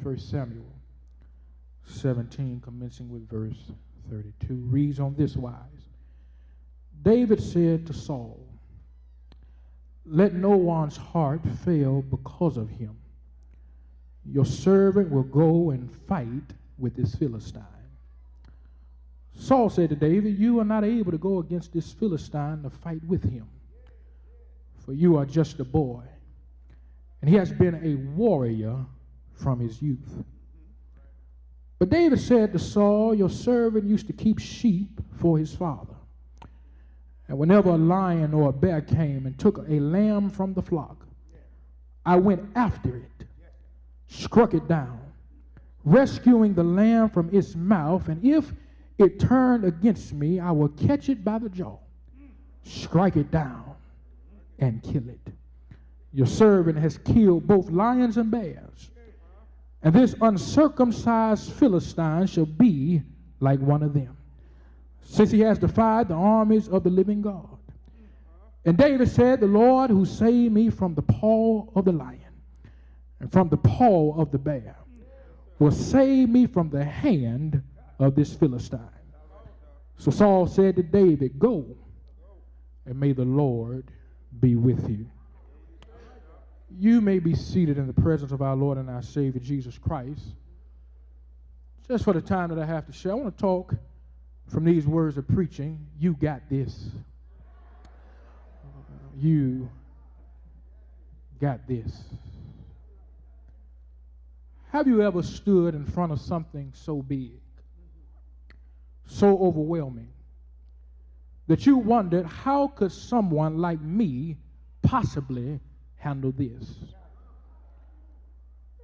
1 Samuel 17, commencing with verse 32, reads on this wise. David said to Saul, "Let no one's heart fail because of him. Your servant will go and fight with this Philistine." Saul said to David, "You are not able to go against this Philistine to fight with him, for you are just a boy, and he has been a warrior from his youth." But David said to Saul, "Your servant used to keep sheep for his father. And whenever a lion or a bear came and took a lamb from the flock, I went after it, struck it down, rescuing the lamb from its mouth, and if it turned against me, I will catch it by the jaw, strike it down, and kill it. Your servant has killed both lions and bears, and this uncircumcised Philistine shall be like one of them, since he has defied the armies of the living God." And David said, "The Lord who saved me from the paw of the lion and from the paw of the bear will save me from the hand of this Philistine." So Saul said to David, "Go, and may the Lord be with you." You may be seated in the presence of our Lord and our Savior, Jesus Christ. Just for the time that I have to share, I want to talk from these words of preaching. You got this. You got this. Have you ever stood in front of something so big, so overwhelming, that you wondered, how could someone like me possibly handle this?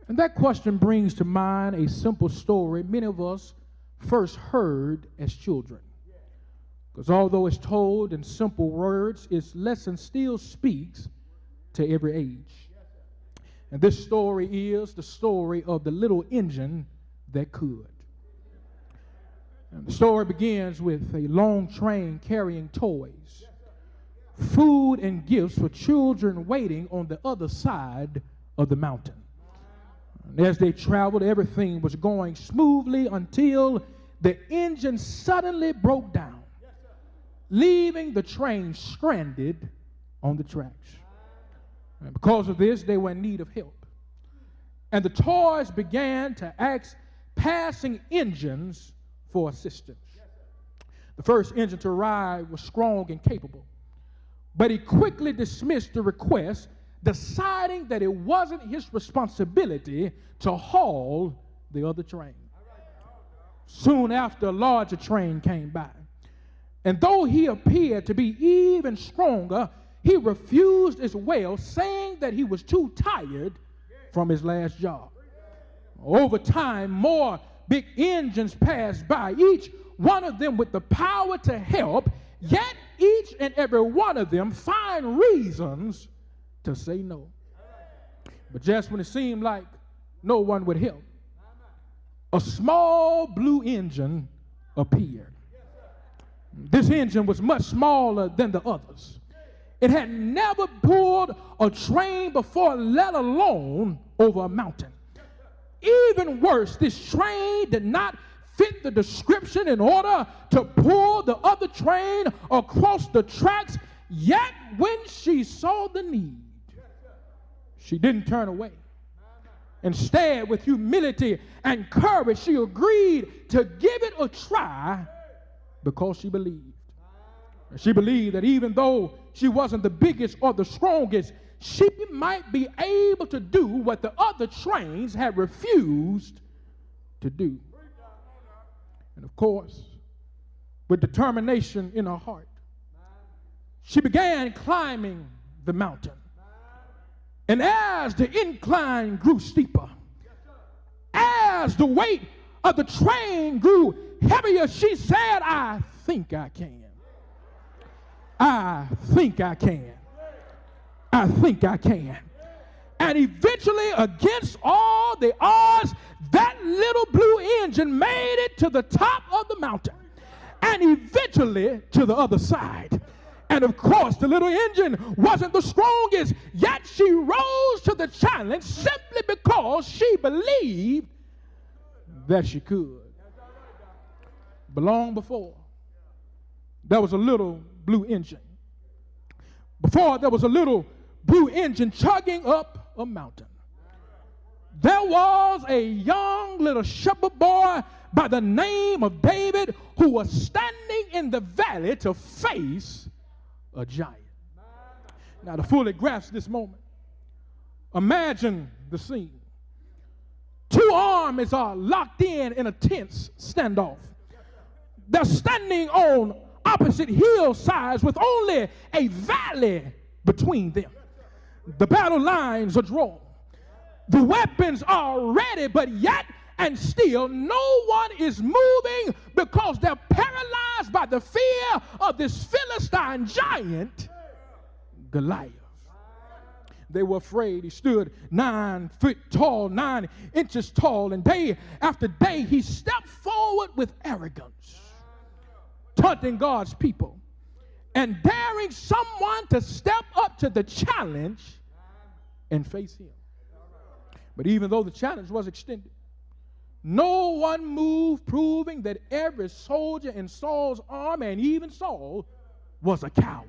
And that question brings to mind a simple story many of us first heard as children. Because although it's told in simple words, its lesson still speaks to every age. And this story is the story of the little engine that could. And the story begins with a long train carrying toys, food and gifts for children waiting on the other side of the mountain. And as they traveled, everything was going smoothly until the engine suddenly broke down, leaving the train stranded on the tracks. And because of this, they were in need of help. And the toys began to ask passing engines for assistance. The first engine to arrive was strong and capable, but he quickly dismissed the request, deciding that it wasn't his responsibility to haul the other train. Soon after, a larger train came by, and though he appeared to be even stronger, he refused as well, saying that he was too tired from his last job. Over time, more big engines passed by, each one of them with the power to help, yet each and every one of them find reasons to say no. But just when it seemed like no one would help, a small blue engine appeared. This engine was much smaller than the others. It had never pulled a train before, let alone over a mountain. Even worse, this train did not fit the description in order to pull the other train across the tracks, yet when she saw the need, she didn't turn away. Instead, with humility and courage, she agreed to give it a try because she believed. She believed that even though she wasn't the biggest or the strongest, she might be able to do what the other trains had refused to do. And of course, with determination in her heart, she began climbing the mountain. And as the incline grew steeper, as the weight of the train grew heavier, she said, "I think I can. I think I can. I think I can." And eventually, against all the odds, that little blue engine made it to the top of the mountain and eventually to the other side. And of course, the little engine wasn't the strongest, yet she rose to the challenge simply because she believed that she could. But long before, there was a little blue engine. Before there was a little blue engine chugging up a mountain, there was a young little shepherd boy by the name of David who was standing in the valley to face a giant. Now, to fully grasp this moment, imagine the scene. Two armies are locked in a tense standoff. They're standing on opposite hillsides with only a valley between them. The battle lines are drawn. The weapons are ready, but yet and still no one is moving because they're paralyzed by the fear of this Philistine giant, Goliath. They were afraid. He stood 9 feet tall, 9 inches tall, and day after day he stepped forward with arrogance, taunting God's people and daring someone to step up to the challenge and face him. But even though the challenge was extended, no one moved, proving that every soldier in Saul's army, and even Saul, was a coward.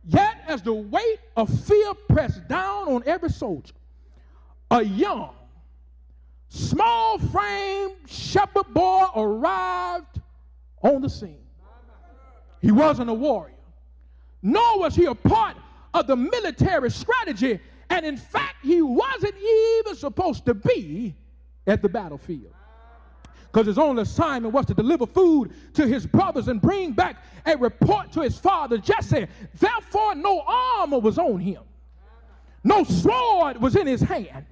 Yet, as the weight of fear pressed down on every soldier, a young, small-framed shepherd boy arrived on the scene. He wasn't a warrior, nor was he a part of the military strategy, and in fact, he wasn't even supposed to be at the battlefield, because his only assignment was to deliver food to his brothers and bring back a report to his father Jesse. Therefore, no armor was on him, no sword was in his hand,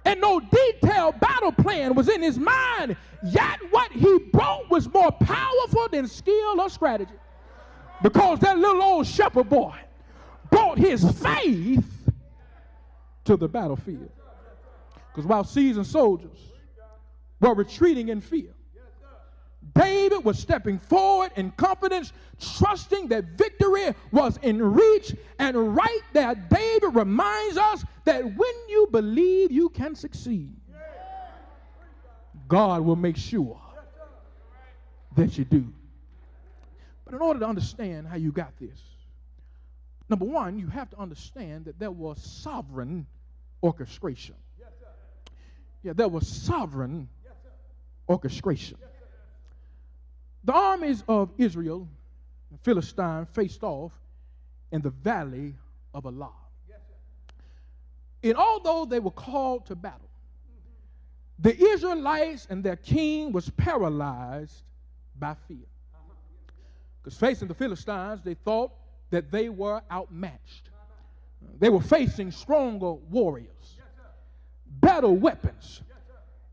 and no detailed battle plan was in his mind. Yet what he brought was more powerful than skill or strategy, because that little old shepherd boy brought his faith to the battlefield. Because while seasoned soldiers were retreating in fear, David was stepping forward in confidence, trusting that victory was in reach. And right there, David reminds us that when you believe you can succeed, God will make sure that you do. But in order to understand how you got this, number one, you have to understand that there was sovereign orchestration. Yeah, there was sovereign orchestration. The armies of Israel and Philistine faced off in the valley of Elah. And although they were called to battle, the Israelites and their king was paralyzed by fear. Because facing the Philistines, they thought that they were outmatched. They were facing stronger warriors, better weapons,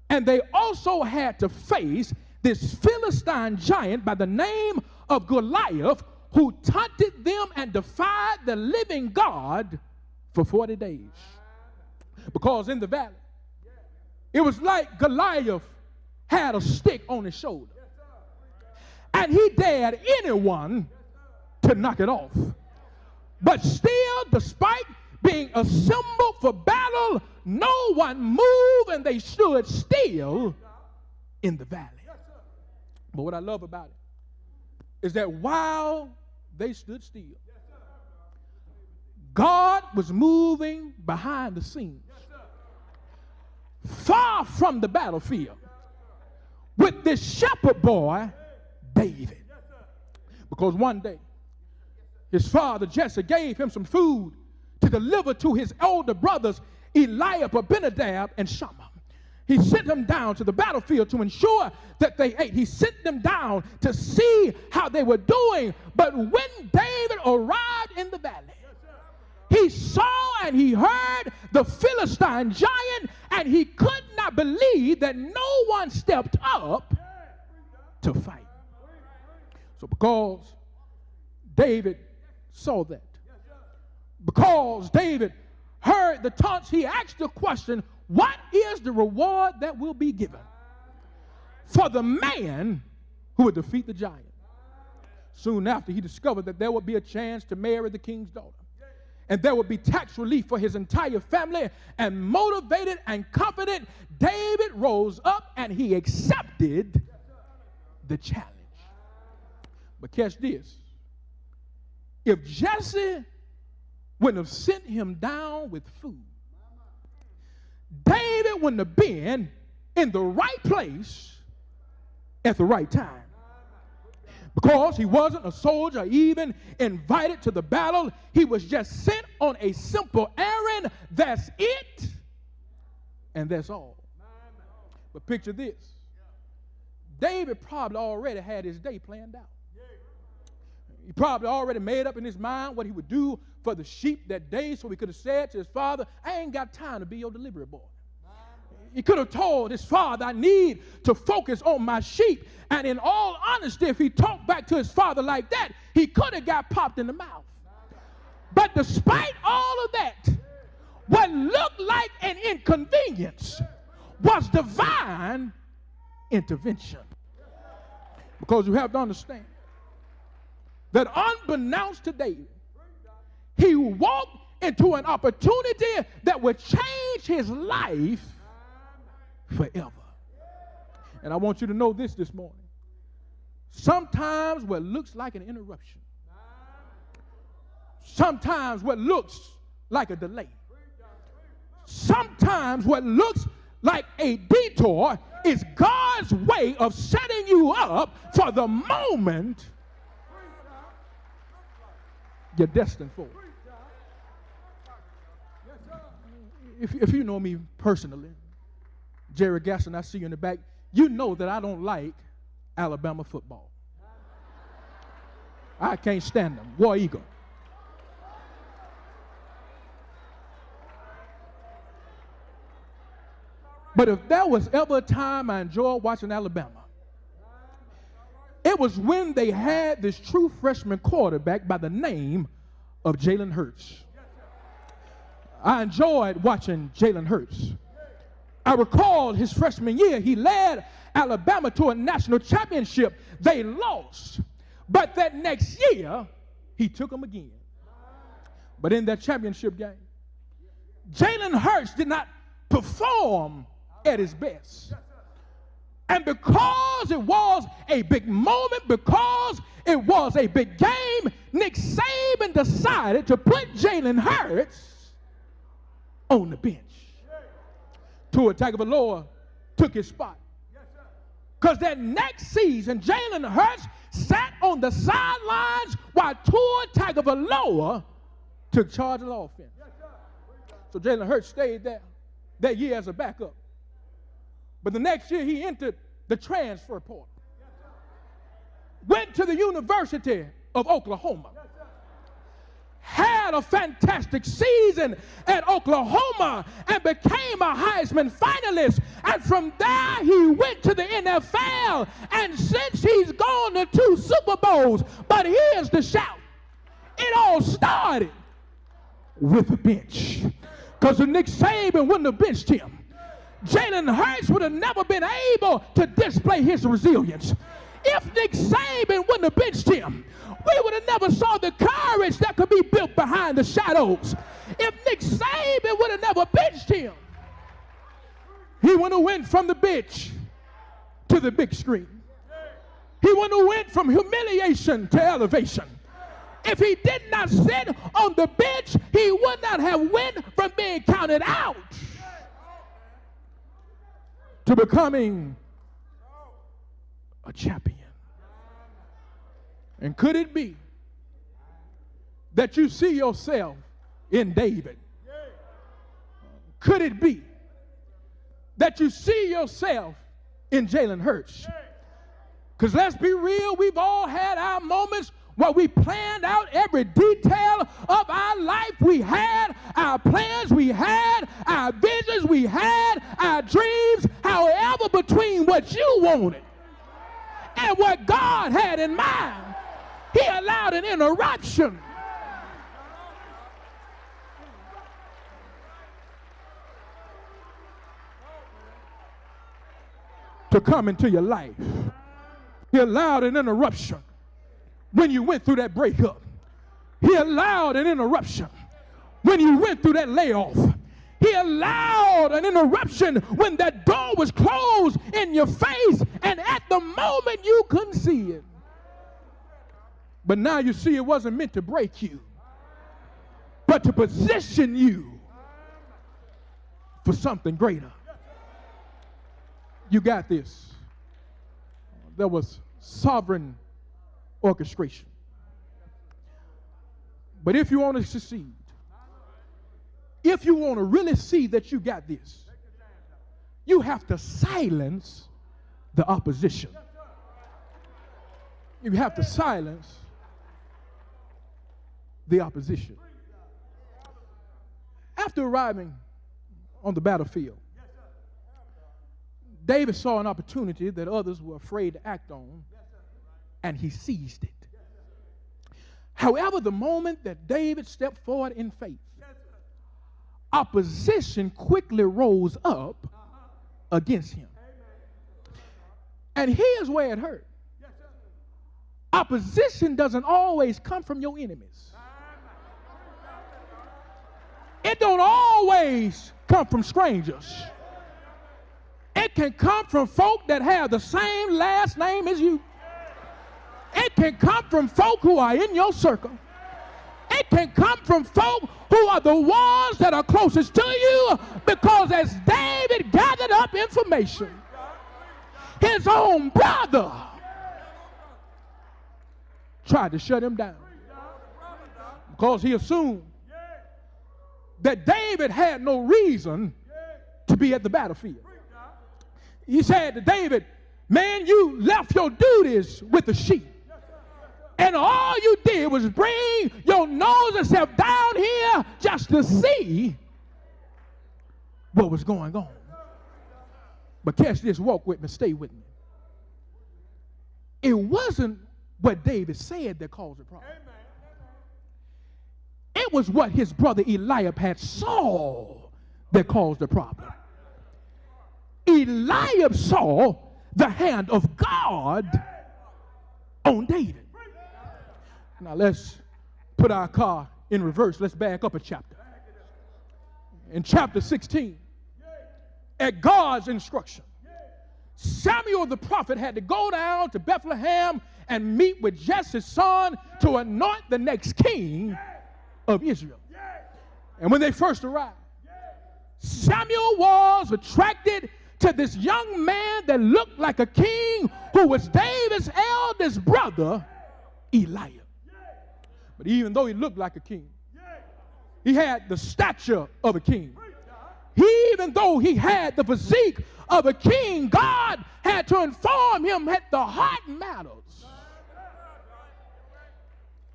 and they also had to face this Philistine giant by the name of Goliath, who taunted them and defied the living God for 40 days. Because in the valley, it was like Goliath had a stick on his shoulder, and he dared anyone to knock it off. But still, despite being assembled for battle, no one moved, and they stood still in the valley. But what I love about it is that while they stood still, God was moving behind the scenes, far from the battlefield, with this shepherd boy, David. Because one day, his father Jesse gave him some food to deliver to his elder brothers, Eliab, Abinadab, and Shammah. He sent them down to the battlefield to ensure that they ate. He sent them down to see how they were doing. But when David arrived in the valley, he saw and he heard the Philistine giant, and he could not believe that no one stepped up to fight. So because David saw that, because David heard the taunts, he asked the question, what is the reward that will be given for the man who would defeat the giant? Soon after, he discovered that there would be a chance to marry the king's daughter, and there would be tax relief for his entire family. And motivated and confident, David rose up and he accepted the challenge. But catch this. If Jesse wouldn't have sent him down with food, David wouldn't have been in the right place at the right time. Because he wasn't a soldier, even invited to the battle. He was just sent on a simple errand. That's it, and that's all. But picture this. David probably already had his day planned out. He probably already made up in his mind what he would do for the sheep that day, so he could have said to his father, I ain't got time to be your delivery boy. He could have told his father, I need to focus on my sheep. And in all honesty, if he talked back to his father like that, he could have got popped in the mouth. But despite all of that, what looked like an inconvenience was divine intervention. Because you have to understand that unbeknownst to David, he walked into an opportunity that would change his life forever. And I want you to know this morning. Sometimes what looks like an interruption, sometimes what looks like a delay, sometimes what looks like a detour is God's way of setting you up for the moment you're destined for. If you know me personally, Jerry Gaston, I see you in the back, you know that I don't like Alabama football. I can't stand them. War Eagle. But if there was ever a time I enjoyed watching Alabama, it was when they had this true freshman quarterback by the name of Jalen Hurts. I enjoyed watching Jalen Hurts. I recall his freshman year, he led Alabama to a national championship. They lost. But that next year, he took them again. But in that championship game, Jalen Hurts did not perform at his best. And because it was a big moment, because it was a big game, Nick Saban decided to put Jalen Hurts on the bench. Tua Tagovailoa took his spot. Because that next season, Jalen Hurts sat on the sidelines while Tua Tagovailoa took charge of the offense. So Jalen Hurts stayed there that year as a backup. But the next year he entered the transfer portal. Went to the University of Oklahoma. Had a fantastic season at Oklahoma and became a Heisman finalist. And from there he went to the NFL. And since he's gone to 2 Super Bowls, but here's the shout. It all started with a bench. Because if Nick Saban wouldn't have benched him, Jalen Hurts would have never been able to display his resilience. If Nick Saban wouldn't have benched him, we would have never saw the courage that could be built behind the shadows. If Nick Saban would have never benched him, he would have went from the bench to the big screen. He would have went from humiliation to elevation. If he did not sit on the bench, he would not have went from being counted out to becoming a champion. And could it be that you see yourself in David? Could it be that you see yourself in Jalen Hurts? Because let's be real, we've all had our moments where we planned out every detail of our life. We had our plans, we had our visions, we had our dreams. However, between what you wanted and what God had in mind, he allowed an interruption. To come into your life. He allowed an interruption when you went through that breakup. He allowed an interruption when you went through that layoff. He allowed an interruption when that door was closed in your face, and at the moment you couldn't see it. But now you see it wasn't meant to break you, but to position you for something greater. You got this. There was sovereign orchestration. But if you want to succeed, if you want to really see that you got this, you have to silence the opposition. You have to silence the opposition. After arriving on the battlefield, David saw an opportunity that others were afraid to act on, and he seized it. However, the moment that David stepped forward in faith, opposition quickly rose up against him. And here's where it hurt. Opposition doesn't always come from your enemies. It don't always come from strangers. It can come from folk that have the same last name as you. It can come from folk who are in your circle. It can come from folk who are the ones that are closest to you, because as David gathered up information, his own brother tried to shut him down because he assumed that David had no reason to be at the battlefield. He said to David, man, you left your duties with the sheep, and all you did was bring your nose and self down here just to see what was going on. But catch this, walk with me, stay with me. It wasn't what David said that caused the problem. It was what his brother Eliab had saw that caused the problem. Eliab saw the hand of God on David. Now let's put our car in reverse. Let's back up a chapter. In chapter 16, at God's instruction, Samuel the prophet had to go down to Bethlehem and meet with Jesse's son to anoint the next king of Israel. And when they first arrived, Samuel was attracted to this young man that looked like a king, who was David's eldest brother, Eliab. But even though he looked like a king, he had the stature of a king. Even though he had the physique of a king, God had to inform him that the heart matters.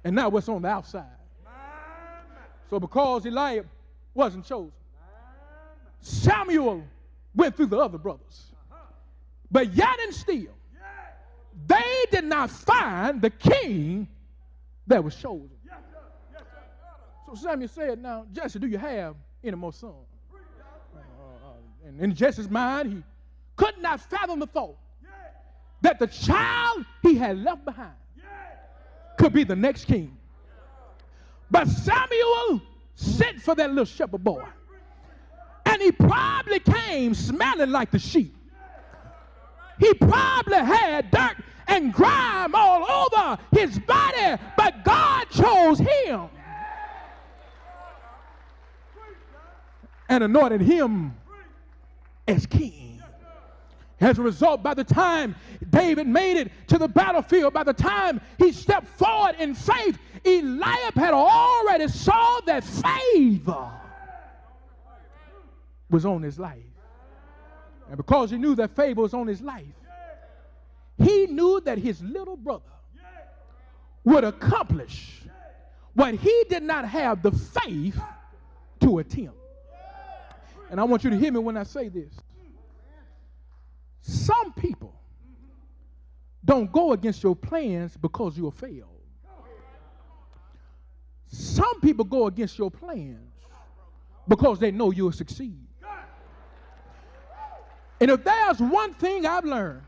And now what's on the outside? So because Eliab wasn't chosen, Samuel went through the other brothers. But yet and still, they did not find the king that was chosen. So Samuel said, now, Jesse, do you have any more sons? And in Jesse's mind, he could not fathom the thought that the child he had left behind could be the next king. But Samuel sent for that little shepherd boy. And he probably came smelling like the sheep. He probably had dirt and grime all over his body, but God chose him and anointed him as king. As a result, by the time David made it to the battlefield, by the time he stepped forward in faith, Eliab had already saw that favor was on his life. And because he knew that favor was on his life, he knew that his little brother would accomplish what he did not have the faith to attempt. And I want you to hear me when I say this. Some people don't go against your plans because you'll fail. Some people go against your plans because they know you'll succeed. And if there's one thing I've learned,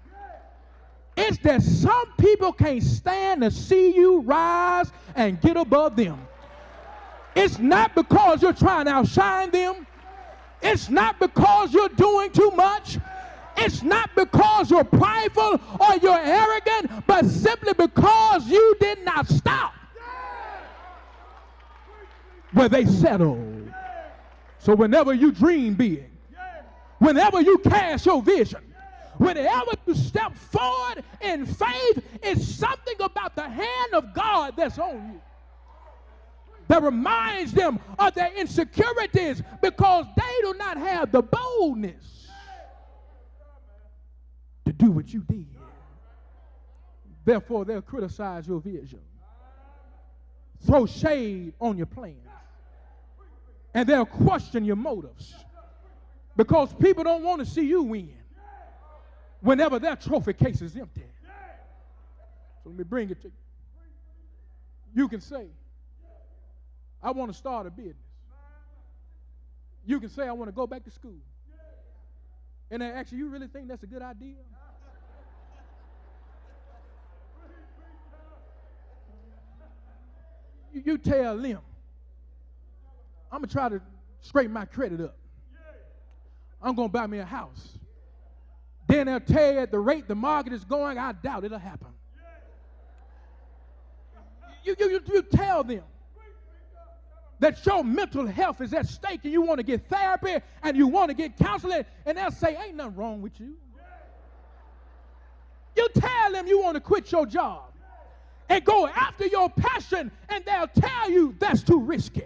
it's that some people can't stand to see you rise and get above them. It's not because you're trying to outshine them. It's not because you're doing too much. It's not because you're prideful or you're arrogant, but simply because you did not stop where they settled. So whenever you dream big, whenever you cast your vision, whenever you step forward in faith, it's something about the hand of God that's on you that reminds them of their insecurities, because they do not have the boldness to do what you did. Therefore, they'll criticize your vision, throw shade on your plans, and they'll question your motives, because people don't want to see you win whenever their trophy case is empty. So let me bring it to you. You can say, I want to start a business. You can say, I want to go back to school. And they ask you, you really think that's a good idea? You tell them, I'm going to try to straighten my credit up. I'm going to buy me a house. Then they'll tell you at the rate the market is going, I doubt it'll happen. You tell them that your mental health is at stake and you want to get therapy and you want to get counseling, and they'll say, ain't nothing wrong with you. You tell them you want to quit your job and go after your passion, and they'll tell you that's too risky.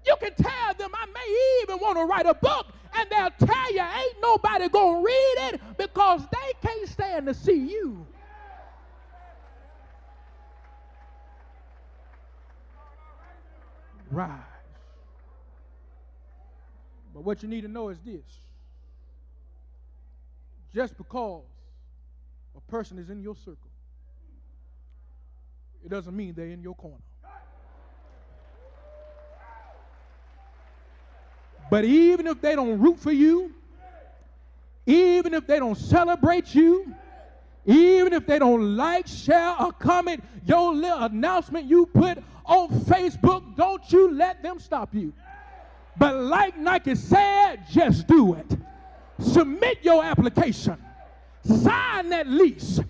You can tell them, I may even want to write a book, and they'll tell you ain't nobody going to read it because they can't stand to see you. Rise. But what you need to know is this. Just because a person is in your circle, it doesn't mean they're in your corner. But even if they don't root for you, even if they don't celebrate you, even if they don't like, share, or comment your little announcement you put on Facebook, don't you let them stop you. But like Nike said, just do it. Submit your application. Sign that lease.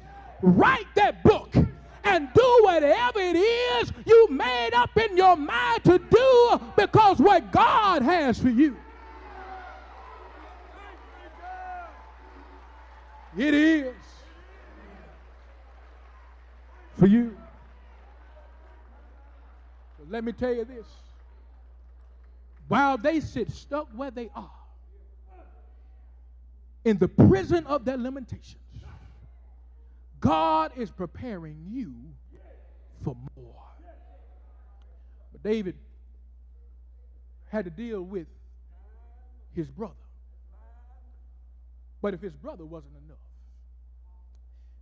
Write that book. And do whatever it is you made up in your mind to do, because what God has for you, it is for you. So let me tell you this. While they sit stuck where they are, in the prison of their limitations, God is preparing you for more. But David had to deal with his brother. But if his brother wasn't enough,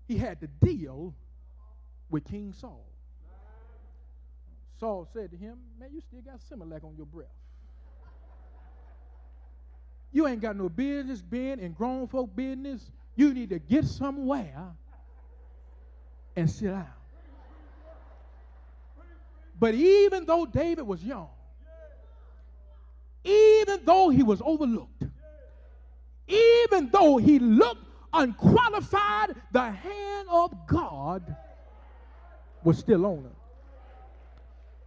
he had to deal with King Saul. Saul said to him, man, you still got Similac on your breath. You ain't got no business being in grown folk business. You need to get somewhere and sit down. But even though David was young, even though he was overlooked, even though he looked unqualified, the hand of God was still on him.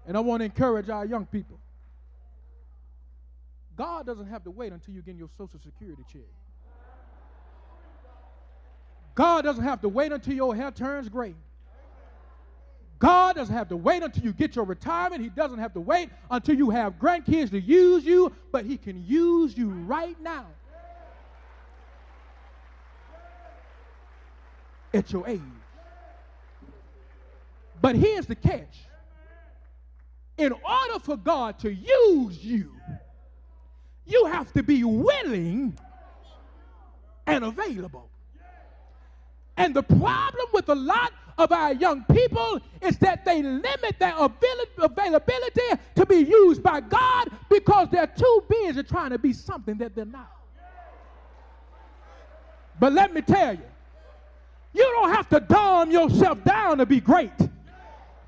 And I want to encourage our young people. God doesn't have to wait until you get your Social Security check. God doesn't have to wait until your hair turns gray. God doesn't have to wait until you get your retirement. He doesn't have to wait until you have grandkids to use you, but he can use you right now at your age. But here's the catch. In order for God to use you, you have to be willing and available. And the problem with a lot of our young people is that they limit their availability to be used by God because they're too busy trying to be something that they're not. But let me tell you, you don't have to dumb yourself down to be great.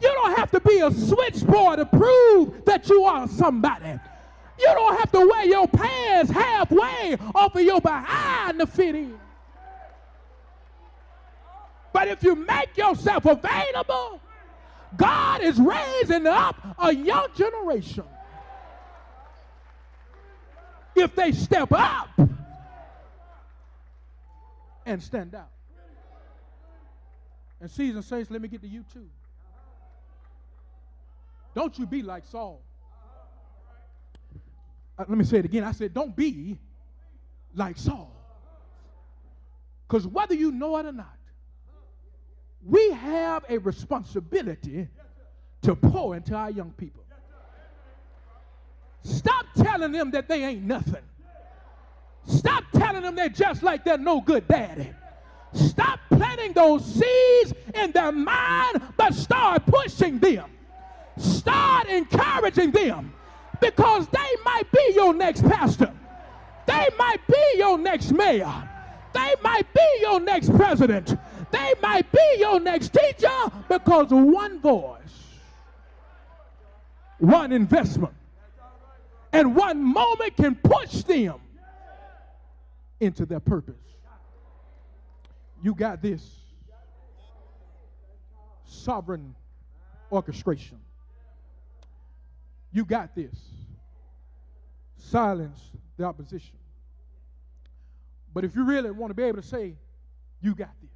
You don't have to be a switchboard to prove that you are somebody. You don't have to wear your pants halfway off of your behind to fit in. But if you make yourself available, God is raising up a young generation. If they step up and stand out. And seasoned saints, let me get to you too. Don't you be like Saul. Let me say it again. I said, don't be like Saul. Because whether you know it or not, we have a responsibility to pour into our young people. Stop telling them that they ain't nothing. Stop telling them they're just like their no good daddy. Stop planting those seeds in their mind, but start pushing them. Start encouraging them, because they might be your next pastor. They might be your next mayor. They might be your next president. They might be your next teacher, because one voice, one investment, and one moment can push them into their purpose. You got this. Sovereign orchestration. You got this. Silence the opposition. But if you really want to be able to say, you got this,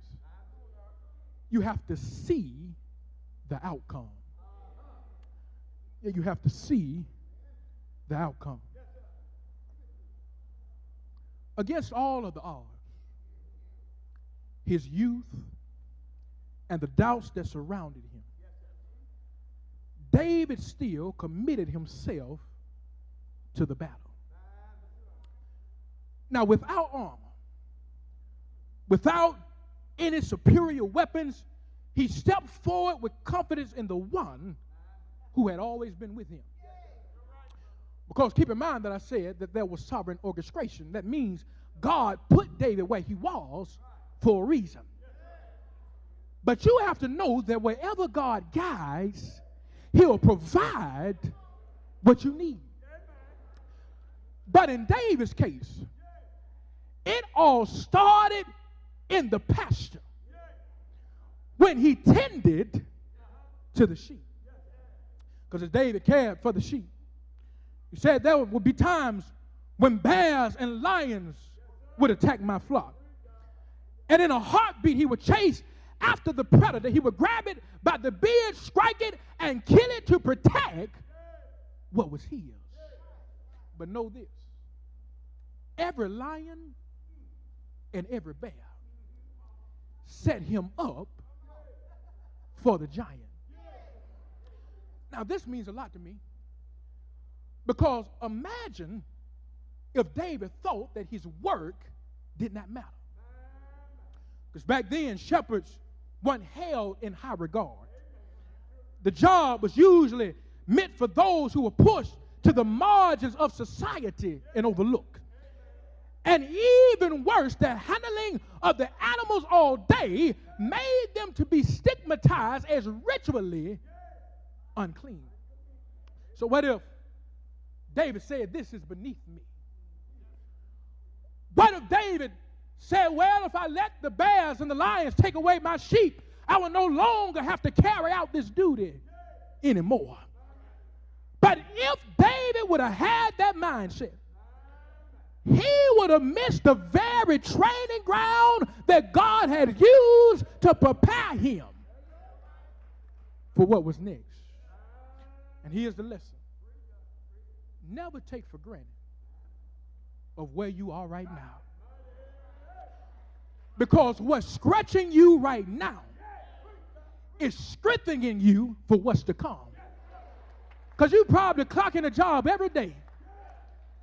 you have to see the outcome. Yeah, you have to see the outcome. Against all of the odds, his youth and the doubts that surrounded him, David still committed himself to the battle. Now, without armor, without any superior weapons, he stepped forward with confidence in the one who had always been with him. Because keep in mind that I said that there was sovereign orchestration. That means God put David where he was for a reason. But you have to know that wherever God guides, he'll provide what you need. But in David's case, it all started in the pasture when he tended to the sheep. Because as David cared for the sheep, he said there would be times when bears and lions would attack my flock. And in a heartbeat, he would chase after the predator. He would grab it by the beard, strike it, and kill it to protect what was his. But know this. Every lion and every bear set him up for the giant. Now, this means a lot to me, because imagine if David thought that his work did not matter. Because back then, shepherds weren't held in high regard. The job was usually meant for those who were pushed to the margins of society and overlooked. And even worse, the handling of the animals all day made them to be stigmatized as ritually unclean. So what if David said, this is beneath me? What if David said, well, if I let the bears and the lions take away my sheep, I will no longer have to carry out this duty anymore? But if David would have had that mindset, he would have missed the very training ground that God had used to prepare him for what was next. And here's the lesson. Never take for granted of where you are right now. Because what's stretching you right now is strengthening you for what's to come. Because you probably clocking a job every day.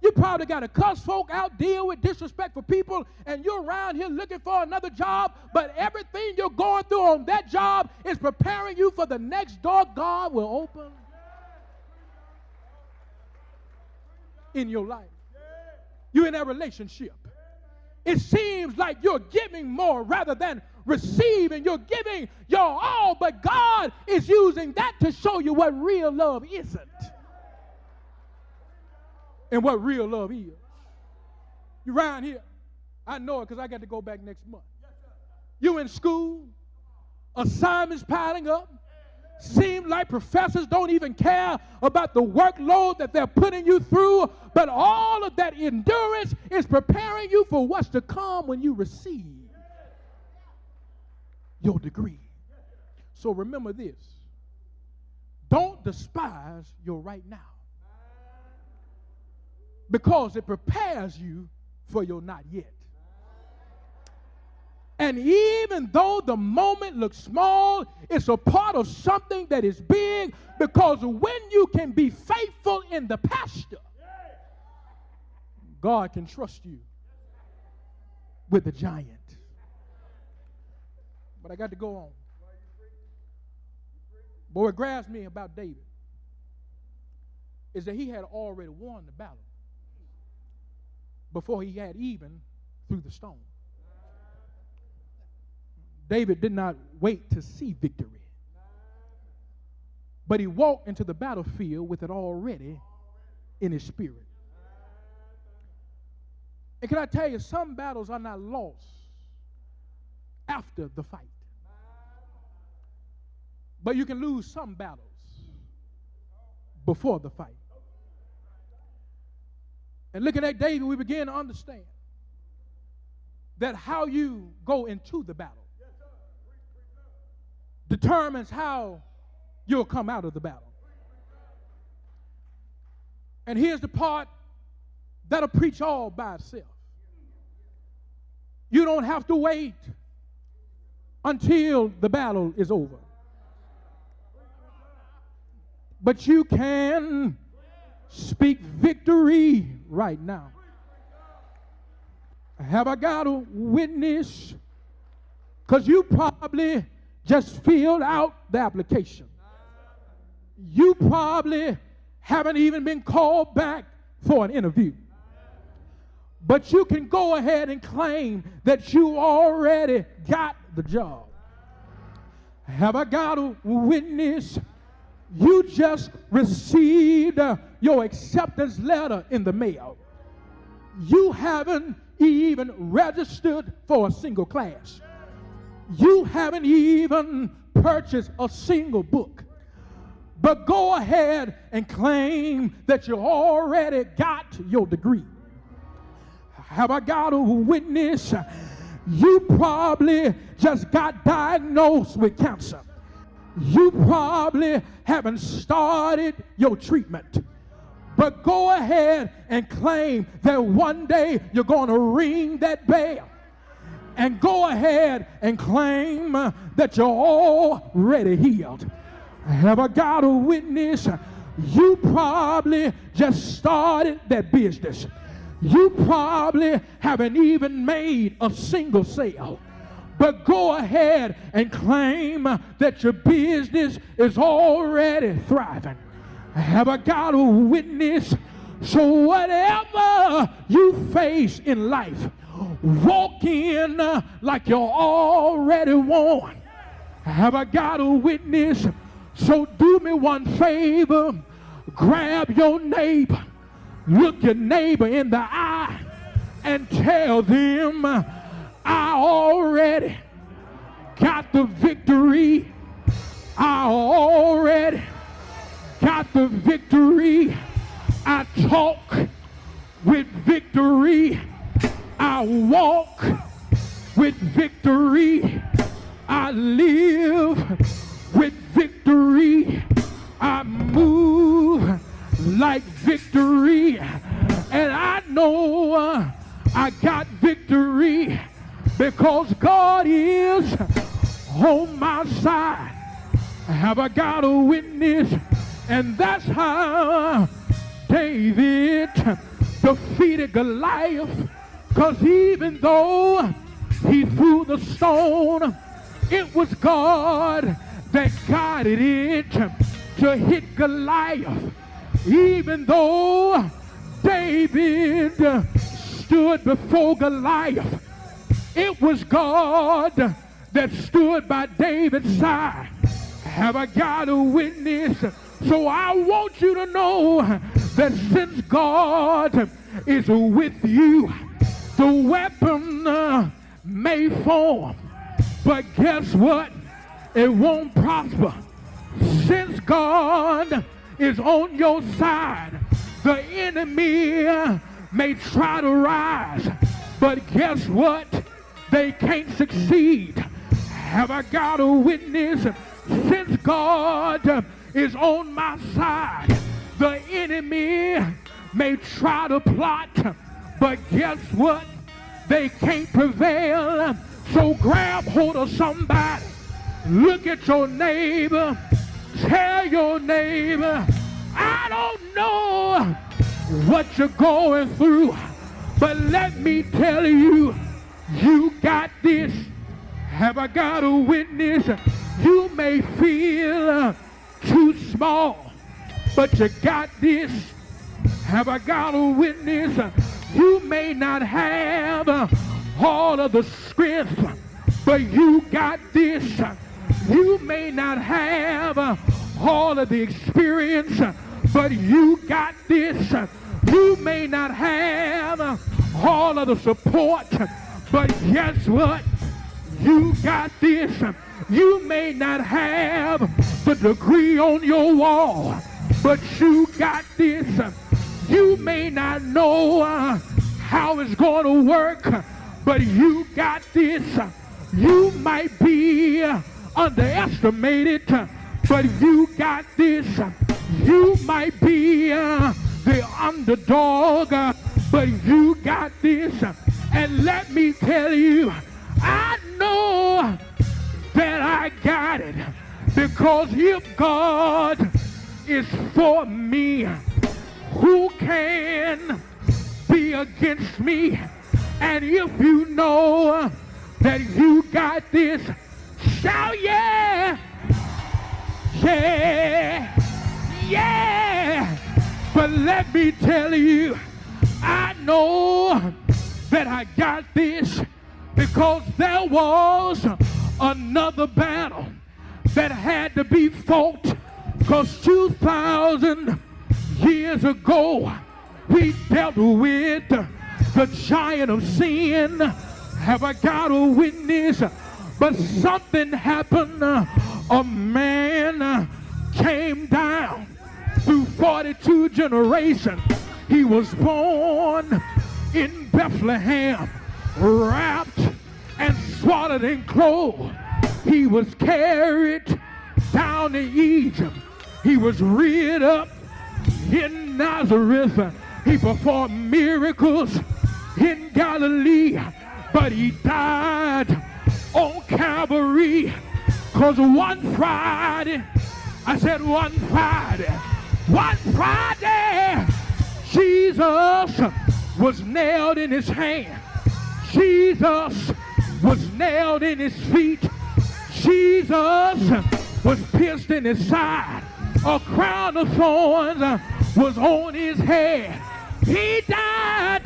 You probably got to cuss folk out, deal with disrespectful people, and you're around here looking for another job, but everything you're going through on that job is preparing you for the next door God will open in your life. You're in a relationship. It seems like you're giving more rather than receiving. You're giving your all, but God is using that to show you what real love isn't. and what real love is. You around here, I know it because I got to go back next month. You in school, assignments piling up. Seem like professors don't even care about the workload that they're putting you through, but all of that endurance is preparing you for what's to come when you receive your degree. So remember this. Don't despise your right now, because it prepares you for your not yet. And even though the moment looks small, it's a part of something that is big, because when you can be faithful in the pasture, God can trust you with the giant. But I got to go on. But what grabs me about David is that he had already won the battle before he had even threw the stone. David did not wait to see victory, but he walked into the battlefield with it already in his spirit. And can I tell you, some battles are not lost after the fight, but you can lose some battles before the fight. And looking at David, we begin to understand that how you go into the battle determines how you'll come out of the battle. And here's the part that'll preach all by itself. You don't have to wait until the battle is over, but you can speak victory right now. Have I got a witness? Because you probably just filled out the application. You probably haven't even been called back for an interview. But you can go ahead and claim that you already got the job. Have I got a witness? You just received your acceptance letter in the mail. You haven't even registered for a single class. You haven't even purchased a single book. But go ahead and claim that you already got your degree. Have I got a witness? You probably just got diagnosed with cancer. You probably haven't started your treatment. But go ahead and claim that one day you're going to ring that bell. And go ahead and claim that you're already healed. Have I got a witness? You probably just started that business. You probably haven't even made a single sale. But go ahead and claim that your business is already thriving. Have I got a witness? So whatever you face in life, walk in like you already won. Have I got a witness? So do me one favor. Grab your neighbor. Look your neighbor in the eye and tell them, I already got the victory. I already got the victory. I talk with victory. I walk with victory. I live with victory. I move like victory. And I know I got victory because God is on my side. Have I got a witness? And that's how David defeated Goliath. Because even though he threw the stone, it was God that guided it to hit Goliath. Even though David stood before Goliath, it was God that stood by David's side. Have I got a witness? So I want you to know that since God is with you, the weapon may form, but guess what? It won't prosper. Since God is on your side, the enemy may try to rise, but guess what? They can't succeed. Have I got a witness? Since God is on my side, the enemy may try to plot, but guess what? They can't prevail. So grab hold of somebody. Look at your neighbor. Tell your neighbor, I don't know what you're going through, but let me tell you, you got this. Have I got a witness? You may feel too small, but you got this. Have I got a witness? You may not have all of the strength, but you got this. You may not have all of the experience, but you got this. You may not have all of the support, but guess what? You got this. You may not have the degree on your wall, but you got this. You may not know how it's going to work, but you got this. You might be underestimated, but you got this. You might be the underdog, but you got this. And let me tell you, I know that I got it, because if God is for me, who can be against me? And if you know that you got this, shout yeah, yeah, yeah. But let me tell you, I know that I got this, because there was another battle that had to be fought, because 2,000 years ago we dealt with the giant of sin. Have I got a witness? But something happened. A man came down through 42 generations. He was born in Bethlehem, wrapped and swaddled in clothes. He was carried down to Egypt. He was reared up in Nazareth. He performed miracles in Galilee, but he died on Calvary. Because one Friday, Jesus was nailed in his hand. Jesus was nailed in his feet. Jesus was pierced in his side. A crown of thorns was on his head. He died.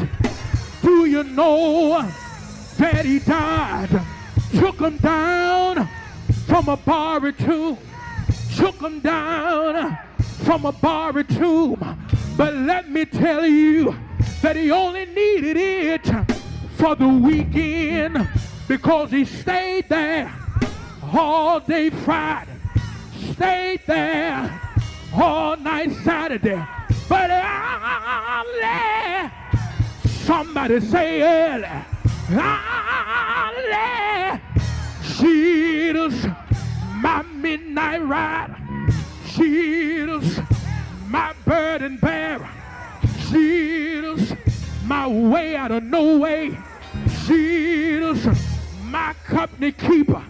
Do you know that he died? Took him down from a borrowed tomb. Took him down from a borrowed tomb. But let me tell you that he only needed it for the weekend, because he stayed there all day Friday, stayed there all night Saturday. But early, somebody say early, early, Jesus, my midnight rider, Jesus, my burden bearer, Jesus, my way out of no way, Jesus, my company keeper,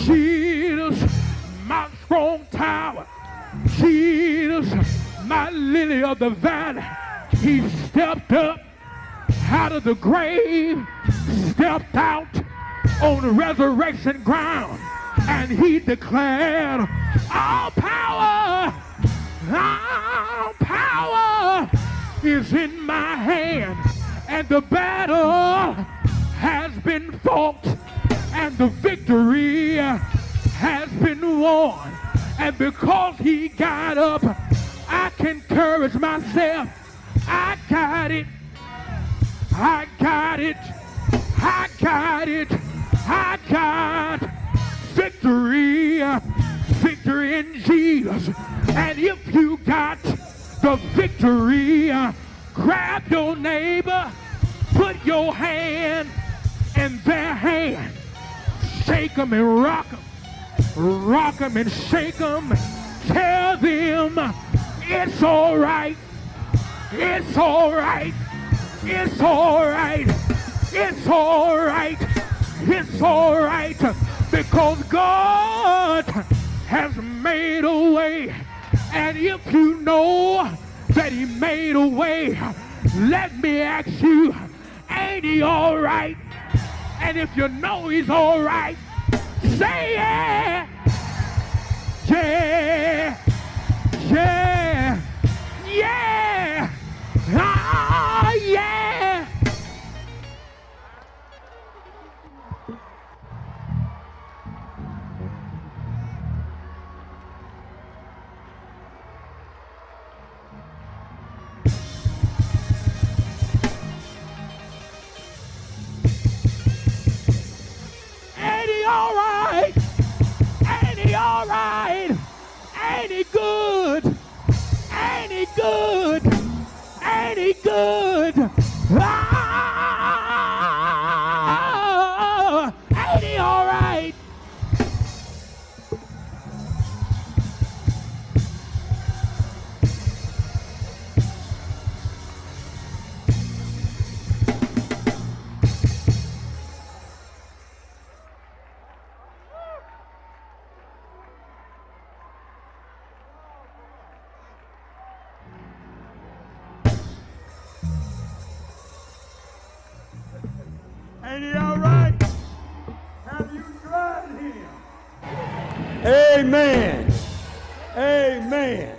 Jesus, my strong tower, Jesus, my lily of the valley. He stepped up out of the grave, stepped out on the resurrection ground, and he declared, all power is in my hand, and the battle has been fought, and the victory has been won. And because he got up I can encourage myself. I got it. I got it. I got it. I got victory. Victory in Jesus. And if you got the victory, grab your neighbor, put your hand in their hand, shake them and rock them and shake them. Tell them it's all right, it's all right, it's all right, it's all right, it's all right, because God has made a way. And if you know that he made a way, let me ask you, ain't he all right? And if you know he's all right, say yeah, yeah, yeah, yeah, ah, yeah. Ain't he all right? Ain't he all right? Ain't he good? Ain't he good? Ain't he good? Ah, ain't he all right? Ain't he all right? Have you tried him? Amen. Amen.